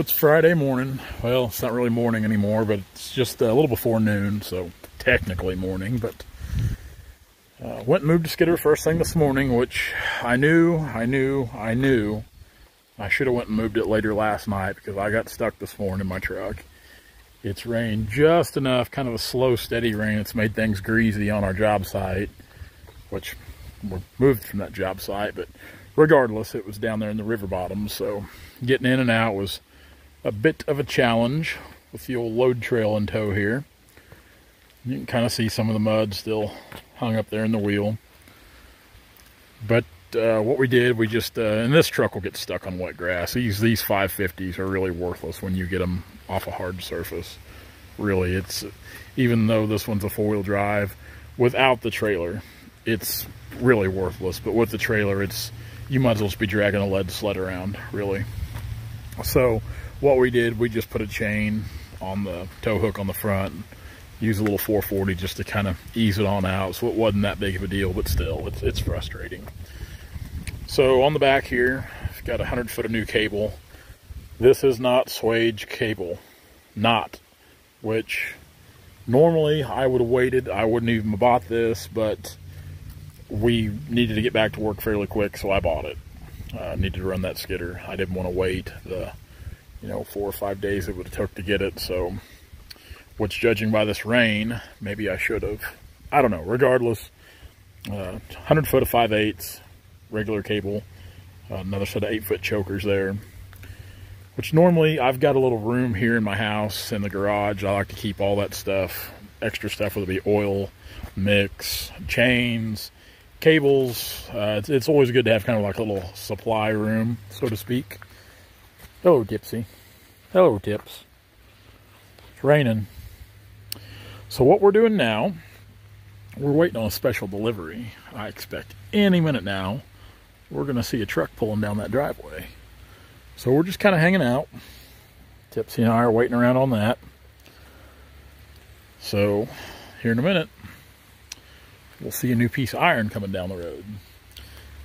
it's Friday morning. Well, it's not really morning anymore, but it's just a little before noon, so technically morning. But went and moved a skidder first thing this morning, which I knew I should have went and moved it later last night because I got stuck this morning in my truck. It's rained just enough, kind of a slow, steady rain. It's made things greasy on our job site, which we're moved from that job site, but regardless, it was down there in the river bottom, so getting in and out was a bit of a challenge with the old load trail in tow here. You can kind of see some of the mud still hung up there in the wheel. But what we did, we just, and this truck will get stuck on wet grass. These 550s are really worthless when you get them off a hard surface. Really, it's, even though this one's a four-wheel drive, without the trailer, it's really worthless. But with the trailer, you might as well just be dragging a lead sled around, really. So what we did, we just put a chain on the tow hook on the front, use a little 440 just to kind of ease it on out. So it wasn't that big of a deal, but still, it's frustrating. So on the back here, I've got 100 foot of new cable. This is not swage cable, which normally I would have waited. I wouldn't even have bought this, but we needed to get back to work fairly quick, so I bought it. Needed to run that skidder. I didn't want to wait the 4 or 5 days it would have took to get it, so, which, judging by this rain, maybe I should have. I don't know. Regardless, 100 foot of 5/8 regular cable, another set of 8-foot chokers there, which normally I've got a little room here in my house in the garage. I like to keep all that stuff, extra stuff, whether it be oil, mix, chains, cables. It's always good to have kind of like a little supply room, so to speak. Hello, Tipsy. Hello, Tips. It's raining. So what we're doing now, we're waiting on a special delivery. I expect any minute now we're going to see a truck pulling down that driveway. So we're just kind of hanging out. Tipsy and I are waiting around on that. So here in a minute, we'll see a new piece of iron coming down the road.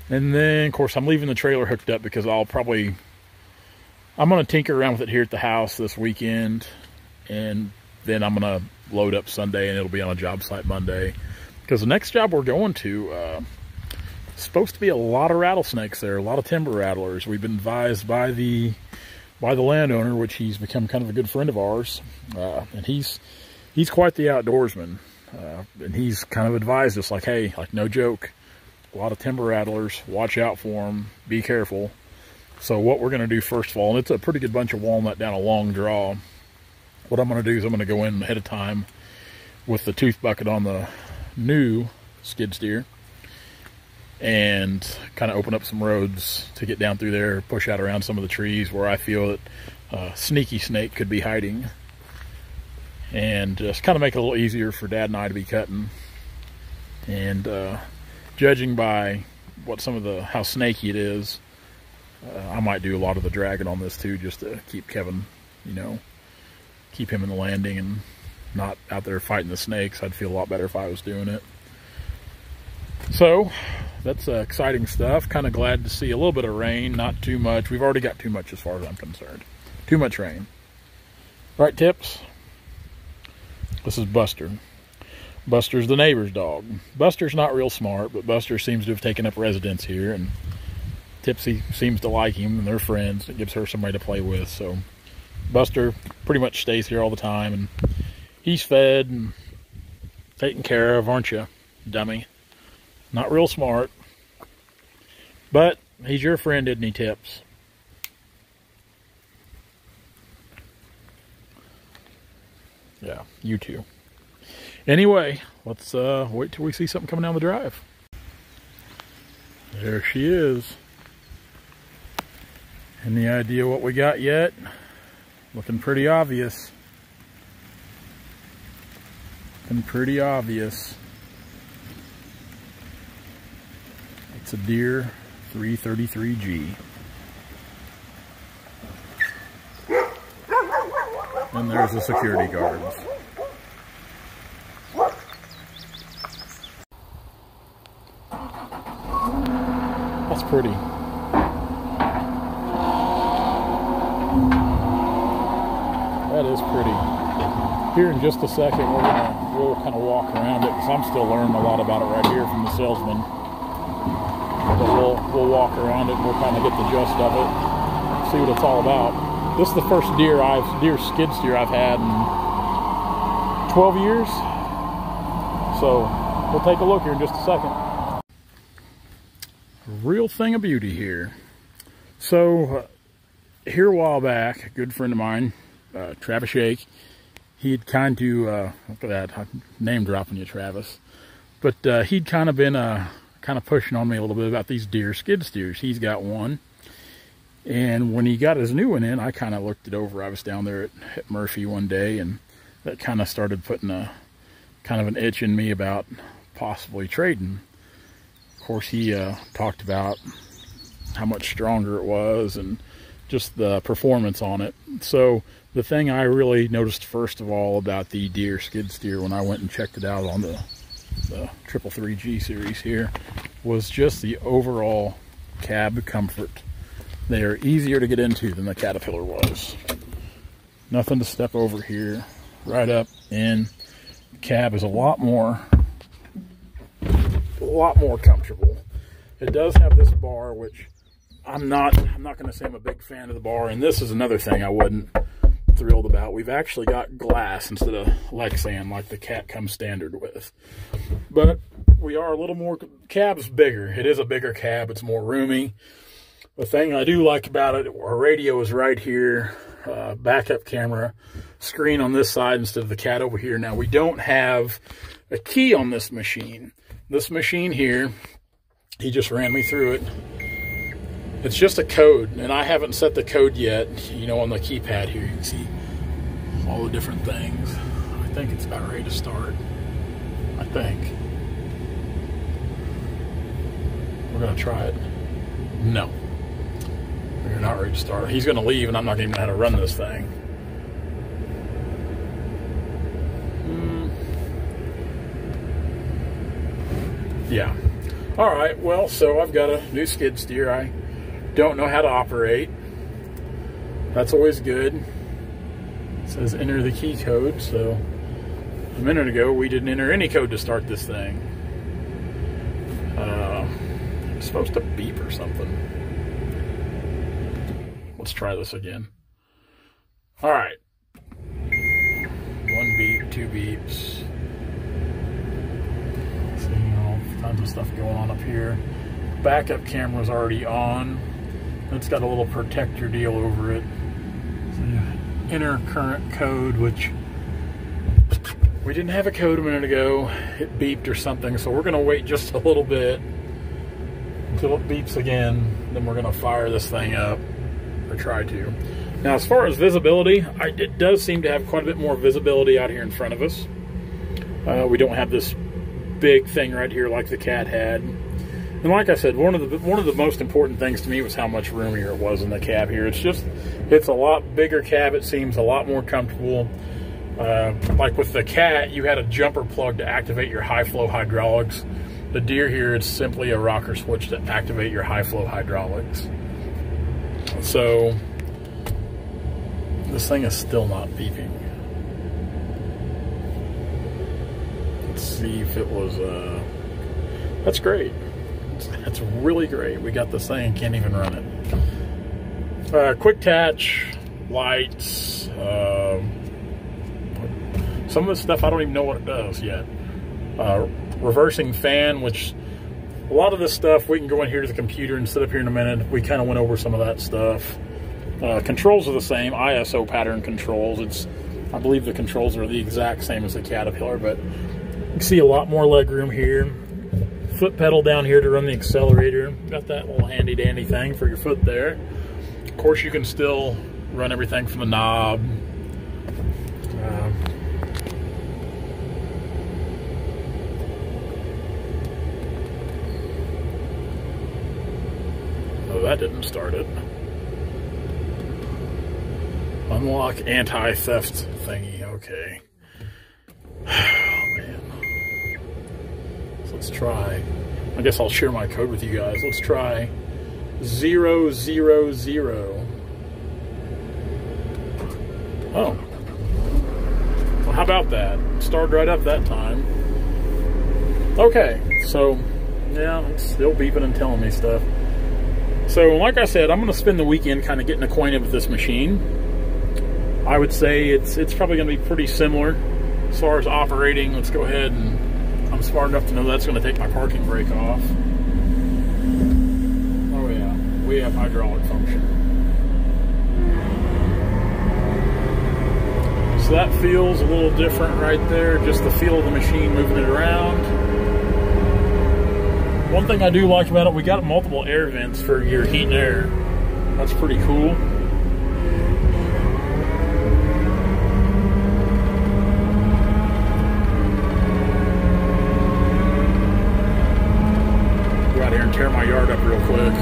And then, of course, I'm leaving the trailer hooked up because I'm going to tinker around with it here at the house this weekend. And then I'm going to load up Sunday and it'll be on a job site Monday. Because the next job we're going to, is supposed to be a lot of rattlesnakes there, a lot of timber rattlers. We've been advised by the landowner, which he's become kind of a good friend of ours. And he's quite the outdoorsman. And he's kind of advised us, like, hey, like, no joke, a lot of timber rattlers, watch out for them, be careful. So what we're going to do first of all, and it's a pretty good bunch of walnut down a long draw, what I'm going to do is I'm going to go in ahead of time with the tooth bucket on the new skid steer and kind of open up some roads to get down through there, push out around some of the trees where I feel that a sneaky snake could be hiding. And just kind of make it a little easier for Dad and I to be cutting. And judging by how snaky it is, I might do a lot of the dragging on this too, just to keep Kevin, keep him in the landing and not out there fighting the snakes. I'd feel a lot better if I was doing it. So that's exciting stuff. Kind of glad to see a little bit of rain, not too much. We've already got too much as far as I'm concerned. Too much rain. Right, Tips? This is Buster. Buster's the neighbor's dog. Buster's not real smart, but Buster seems to have taken up residence here, and Tipsy seems to like him, and they're friends. It gives her somebody to play with, so Buster pretty much stays here all the time, and he's fed and taken care of, aren't you, dummy? Not real smart, but he's your friend, isn't he, Tips? Yeah, you too. Anyway, let's wait till we see something coming down the drive. There she is. Any idea what we got yet? Looking pretty obvious. Looking pretty obvious. It's a Deere 333G. And there's the security guards. That's pretty. That is pretty. Here in just a second, we'll kind of walk around it because I'm still learning a lot about it right here from the salesman. But we'll walk around it and we'll kind of get the gist of it, see what it's all about. This is the first Deere skid steer I've had in 12 years. So we'll take a look here in just a second. A real thing of beauty here. So here a while back, a good friend of mine, Travis Shake, he'd kind of, look at that, I'm name dropping you, Travis. But he'd kind of been kind of pushing on me a little bit about these Deere skid steers. He's got one. And when he got his new one in, I kind of looked it over. I was down there at Murphy one day, and that kind of started putting a kind of an itch in me about possibly trading. Of course, he talked about how much stronger it was and just the performance on it. So the thing I really noticed first of all about the Deere skid steer when I went and checked it out on the 333G series here was just the overall cab comfort. They are easier to get into than the Caterpillar was. Nothing to step over here. Right up in. The cab is a lot more comfortable. It does have this bar, which I'm not going to say I'm a big fan of the bar, and this is another thing I wasn't thrilled about. We've actually got glass instead of Lexan like the Cat comes standard with. But we are a little more, cab's bigger. It is a bigger cab. It's more roomy. The thing I do like about it, our radio is right here, backup camera, screen on this side instead of the Cat over here. Now, we don't have a key on this machine. This machine here, he just ran me through it. It's just a code, and I haven't set the code yet. You know, on the keypad here, you can see all the different things. I think it's about ready to start. I think. We're going to try it. No. We're not ready to start. He's going to leave, and I'm not even know how to run this thing. Yeah. All right, well, so I've got a new skid steer. I don't know how to operate. That's always good. It says enter the key code, so a minute ago we didn't enter any code to start this thing. It's supposed to beep or something. Let's try this again. All right. 1 beep, 2 beeps. Tons of stuff going on up here. Backup camera's already on. It's got a little protector deal over it. So enter current code, which we didn't have a code a minute ago. It beeped or something, so we're going to wait just a little bit until it beeps again. Then we're going to fire this thing up, or try to. Now, as far as visibility, it does seem to have quite a bit more visibility out here in front of us. We don't have this big thing right here like the Cat had. And like I said, one of the most important things to me was how much roomier it was in the cab here. It's a lot bigger cab. It seems a lot more comfortable. Like with the Cat, you had a jumper plug to activate your high flow hydraulics. The Deere here, it's simply a rocker switch to activate your high flow hydraulics. So this thing is still not beeping. See if it was that's great. That's really great. We got this thing, can't even run it. Quick attach lights, some of the stuff I don't even know what it does yet. Reversing fan, which a lot of this stuff we can go in here to the computer and sit up here in a minute. We kind of went over some of that stuff. Controls are the same, ISO pattern controls. I believe the controls are the exact same as the Caterpillar, but you can see a lot more leg room here. Foot pedal down here to run the accelerator. Got that little handy dandy thing for your foot there. Of course, you can still run everything from the knob. Oh, that didn't start it. Unlock anti-theft thingy. Okay. Let's try. I guess I'll share my code with you guys. Let's try 000. Oh, how about that? Started right up that time. Okay, so yeah, it's still beeping and telling me stuff. So like I said, I'm going to spend the weekend kind of getting acquainted with this machine. I would say it's probably going to be pretty similar as far as operating. Let's go ahead, and I'm smart enough to know that's going to take my parking brake off. Oh yeah, we have hydraulic function. So that feels a little different right there, just the feel of the machine moving it around. One thing I do like about it, we got multiple air vents for your heat and air. That's pretty cool. Go out here and tear my yard up real quick.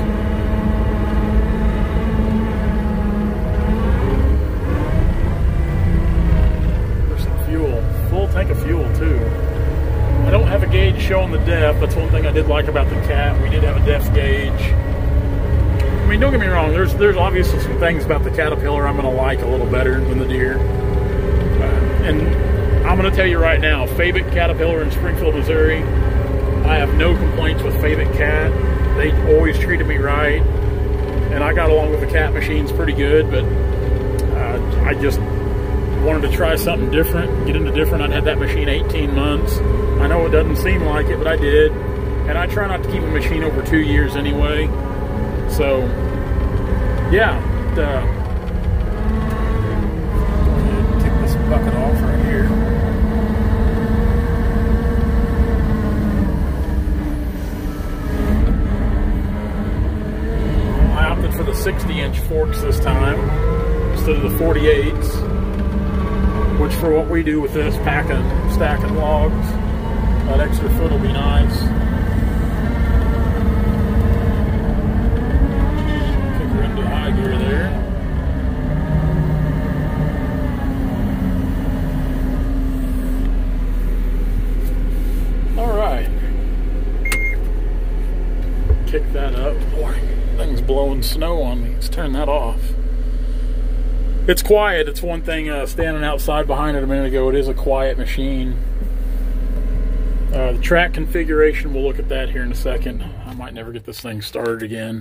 There's some fuel, full tank of fuel too. I don't have a gauge showing the depth. That's one thing I did like about the Cat. We did have a depth gauge. I mean, don't get me wrong. There's obviously some things about the Caterpillar I'm going to like a little better than the Deere. And I'm going to tell you right now, Fabic Caterpillar in Springfield, Missouri, I have no complaints with Fabic Cat. They always treated me right. And I got along with the Cat machines pretty good, but I just wanted to try something different, get into different. I'd had that machine 18 months. I know it doesn't seem like it, but I did. And I try not to keep a machine over 2 years anyway. So, yeah. Take this bucket off right here. I opted for the 60-inch forks this time instead of the 48s. Which for what we do with this, stacking logs, that extra foot will be nice. Kick her into high gear there. Alright. Kick that up. Boy, thing's blowing snow on me. Let's turn that off. It's quiet. It's one thing standing outside behind it a minute ago. It is a quiet machine. The track configuration, we'll look at that here in a second. I might never get this thing started again.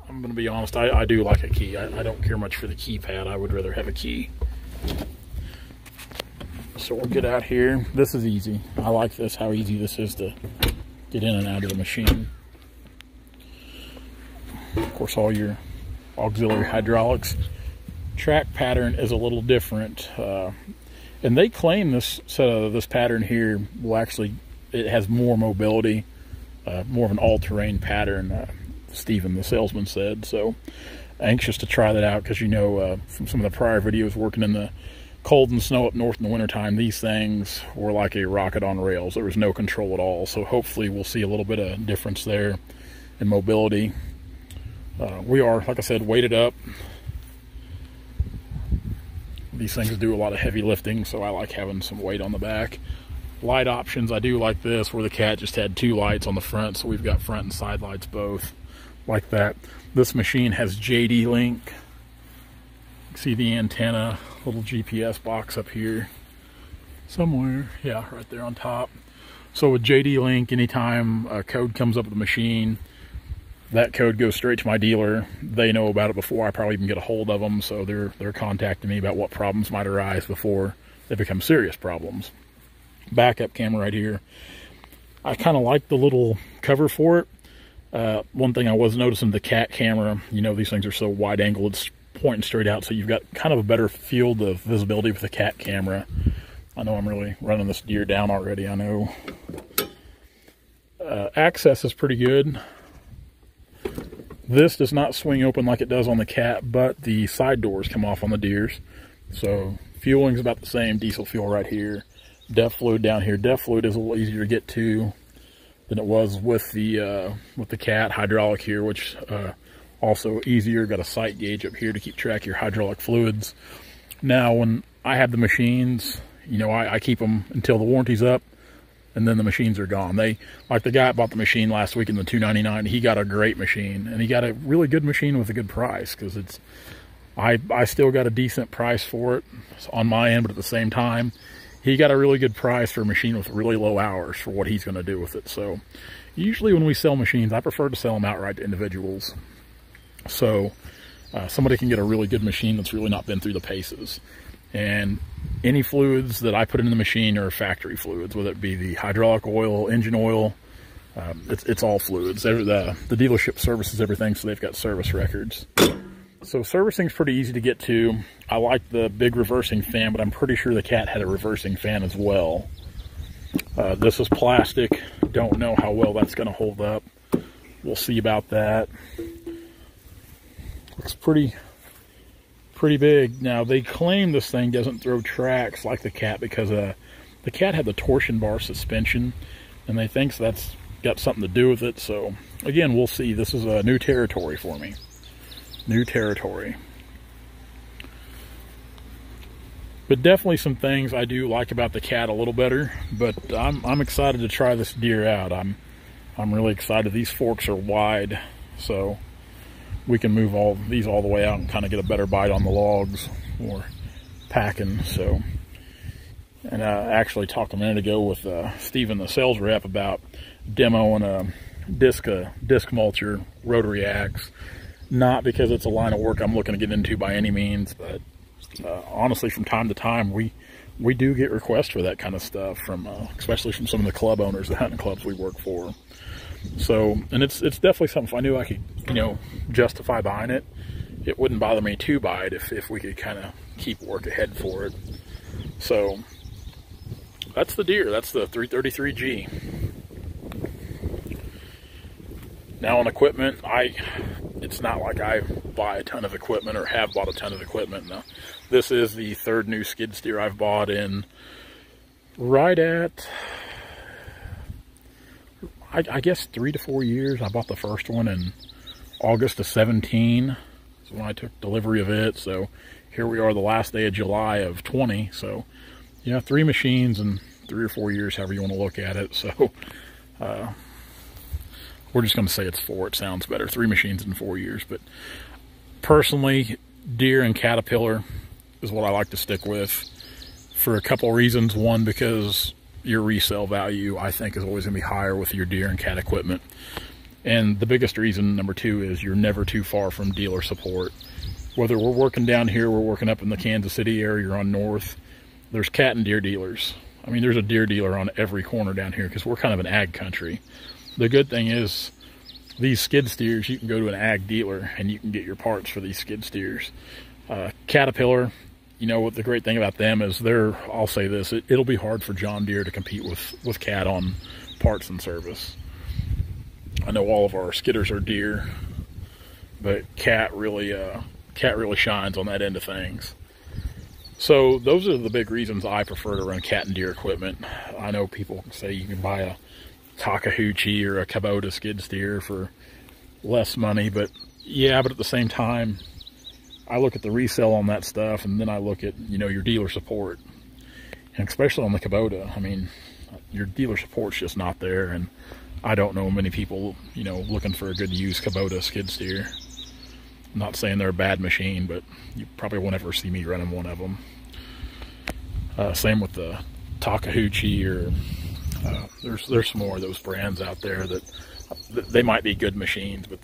I'm going to be honest, I do like a key. I don't care much for the keypad. I would rather have a key. So we'll get out here. This is easy. I like this, how easy this is to get in and out of the machine. Of course, all your auxiliary hydraulics. Track pattern is a little different, and they claim this pattern here will actually, it has more mobility, more of an all-terrain pattern. Stephen, the salesman, said. So anxious to try that out, because you know from some of the prior videos working in the cold and snow up north in the wintertime, these things were like a rocket on rails. There was no control at all. So hopefully we'll see a little bit of difference there in mobility. We are, like I said, weighted up. These things do a lot of heavy lifting, so I like having some weight on the back. Light options, I do like this, where the Cat just had 2 lights on the front, so we've got front and side lights both. Like that. This machine has JD Link. See the antenna, little GPS box up here somewhere. Yeah, right there on top. So with JD Link, anytime a code comes up with the machine, that code goes straight to my dealer. They know about it before I probably even get a hold of them, so they're contacting me about what problems might arise before they become serious problems. Backup camera right here. I kind of like the little cover for it. One thing I was noticing, the Cat camera, you know, these things are so wide angle, it's pointing straight out, so you've got kind of a better field of visibility with the Cat camera. I know I'm really running this Deere down already, I know. Access is pretty good. This does not swing open like it does on the Cat, but the side doors come off on the Deeres. So fueling is about the same. Diesel fuel right here. DEF fluid down here. DEF fluid is a little easier to get to than it was with the Cat. Hydraulic here, which also easier. Got a sight gauge up here to keep track of your hydraulic fluids. Now, when I have the machines, you know, I keep them until the warranty's up, and then the machines are gone. Like the guy that bought the machine last week in the $299, he got a great machine, and he got a really good machine with a good price, because I still got a decent price for it on my end, but at the same time, he got a really good price for a machine with really low hours for what he's going to do with it. So usually when we sell machines, I prefer to sell them outright to individuals. So somebody can get a really good machine that's really not been through the paces. And any fluids that I put in the machine are factory fluids, whether it be the hydraulic oil, engine oil, it's all fluids. The dealership services everything, so they've got service records. So servicing's pretty easy to get to. I like the big reversing fan, but I'm pretty sure the Cat had a reversing fan as well. This is plastic. Don't know how well that's going to hold up. We'll see about that. Looks pretty big. Now, they claim this thing doesn't throw tracks like the Cat because the Cat had the torsion bar suspension, and they think that's got something to do with it. So, again, we'll see. This is a new territory for me. New territory. But definitely some things I do like about the Cat a little better. But I'm excited to try this Deere out. I'm really excited. These forks are wide, so we can move all these all the way out and kind of get a better bite on the logs or packing. So, and I actually talked a minute ago with Steven, the sales rep, about demoing a disc mulcher rotary axe. Not because it's a line of work I'm looking to get into by any means, but honestly, from time to time, we do get requests for that kind of stuff from, especially from some of the club owners, the hunting clubs we work for. So, and it's definitely something, if I knew I could, justify buying it, it wouldn't bother me to buy it if we could kind of keep work ahead for it. So, that's the Deere. That's the 333G. Now on equipment, it's not like I buy a ton of equipment or have bought a ton of equipment. No, this is the third new skid steer I've bought in right at, I guess 3 to 4 years. I bought the first one in August of 17. That's when I took delivery of it. So here we are, the last day of July of 20. So yeah, 3 machines in 3 or 4 years, however you want to look at it. So we're just going to say it's 4. It sounds better. 3 machines in 4 years. But personally, Deere and Caterpillar is what I like to stick with for a couple of reasons. One, because your resale value, I think, is always going to be higher with your Deere and Cat equipment. And the biggest reason, number 2, is you're never too far from dealer support. Whether we're working down here, we're working up in the Kansas City area or on north, there's Cat and Deere dealers. I mean, there's a Deere dealer on every corner down here because we're kind of an ag country. The good thing is, these skid steers, you can go to an ag dealer and you can get your parts for these skid steers. Caterpillar, what the great thing about them is I'll say this, it'll be hard for John Deere to compete with Cat on parts and service. I know all of our skidders are Deere, but Cat really shines on that end of things. So those are the big reasons I prefer to run Cat and Deere equipment. I know people say you can buy a Takahauchi or a Kubota skid steer for less money, but at the same time, I look at the resale on that stuff, and then I look at your dealer support, and especially on the Kubota. I mean, your dealer support's just not there, and I don't know many people looking for a good used Kubota skid steer. I'm not saying they're a bad machine, but you probably won't ever see me running one of them. Same with the Takahauchi or there's some more of those brands out there that they might be good machines, but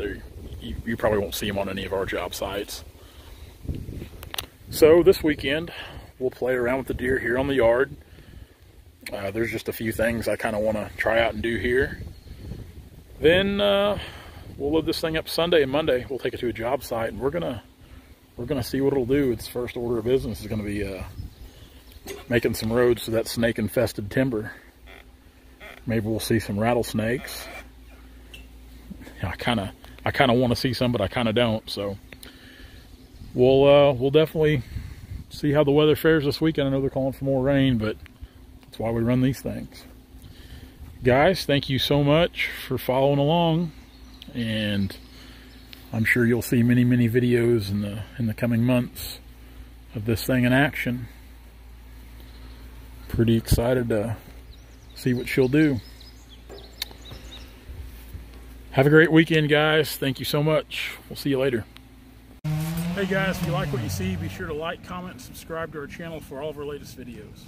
you probably won't see them on any of our job sites. So this weekend, we'll play around with the Deere here on the yard. There's just a few things I kind of want to try out and do here. Then we'll load this thing up Sunday, and Monday we'll take it to a job site, and we're gonna see what it'll do. Its first order of business is going to be making some roads to that snake-infested timber. Maybe we'll see some rattlesnakes. I kind of want to see some, but I kind of don't. So we'll definitely see how the weather fares this weekend. I know they're calling for more rain, but that's why we run these things. Guys, thank you so much for following along, and I'm sure you'll see many videos in the coming months of this thing in action. Pretty excited to see what she'll do. Have a great weekend, guys. Thank you so much. We'll see you later. Hey guys, if you like what you see, be sure to like, comment, and subscribe to our channel for all of our latest videos.